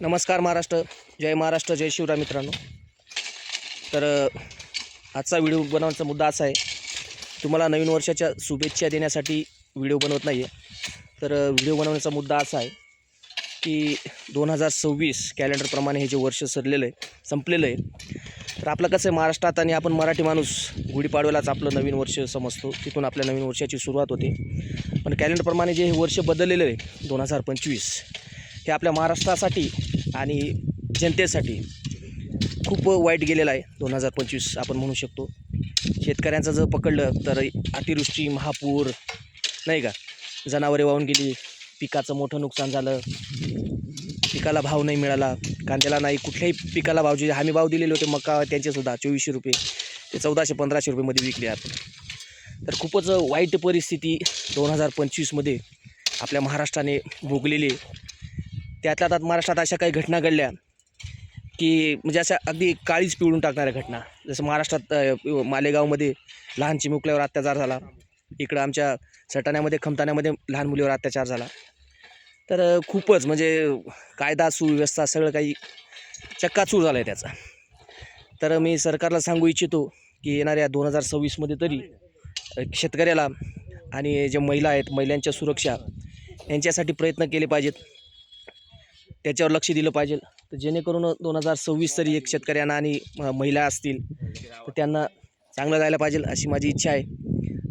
नमस्कार महाराष्ट्र, जय महाराष्ट्र, जय शिवराय मित्रांनो. तर आजचा व्हिडिओ बनवण्याचा मुद्दा असा आहे, तुम्हाला नवीन वर्षाच्या शुभेच्छा देण्यासाठी व्हिडिओ बनवत नाही आहे. तर व्हिडिओ बनवण्याचा मुद्दा असा आहे की 2026 कॅलेंडरप्रमाणे हे जे वर्ष संपलेलं आहे. तर आपलं कसं आहे महाराष्ट्रात, आणि आपण मराठी माणूस गुढीपाडव्यालाच आपलं नवीन वर्ष समजतो, तिथून आपल्या नवीन वर्षाची सुरुवात होते. पण कॅलेंडरप्रमाणे जे हे वर्ष बदललेलं आहे 2025, हे आपल्या महाराष्ट्रासाठी आणि जनतेसाठी खूप वाईट गेलेलं आहे. 2025 आपण म्हणू शकतो. शेतकऱ्यांचं जर पकडलं तर अतिवृष्टी, महापूर, नाही का, जनावरे वाहून गेली, पिकाचं मोठं नुकसान झालं, पिकाला भाव नाही मिळाला, कांद्याला नाही, कुठल्याही पिकाला भाव, जे हमी भाव दिलेले होते मका त्यांचेसुद्धा 2400 रुपये ते 1400-1500 रुपयेमध्ये विकले आपण. तर खूपच वाईट परिस्थिती 2025मध्ये आपल्या महाराष्ट्राने भोगलेली. त्यातल्या त्यात महाराष्ट्रात अशा काही घटना घडल्या की म्हणजे अशा अगदी काळीच पिळून टाकणाऱ्या घटना. जसं महाराष्ट्रात मालेगावमध्ये लहान चिमुकल्यावर अत्याचार झाला, इकडं आमच्या सटाण्यामध्ये, खमताण्यामध्ये लहान मुलीवर अत्याचार झाला. तर खूपच म्हणजे कायदा सुव्यवस्था सगळं काही चक्काचूर झालं आहे त्याचा. तर मी सरकारला सांगू इच्छितो की येणाऱ्या 2026मध्ये तरी शेतकऱ्याला आणि जे महिला आहेत, महिलांच्या सुरक्षा यांच्यासाठी प्रयत्न केले पाहिजेत, त्याच्यावर लक्ष दिलं पाहिजे. तर जेणेकरून 2026 तरी एक शेतकऱ्यांना आणि महिला असतील तर त्यांना चांगलं जायला पाहिजे, अशी माझी इच्छा आहे.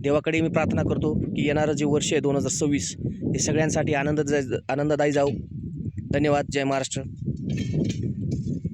देवाकडे मी प्रार्थना करतो की येणारं जे वर्ष आहे 2026 हे सगळ्यांसाठी आनंददायी जाऊ. धन्यवाद. जय महाराष्ट्र.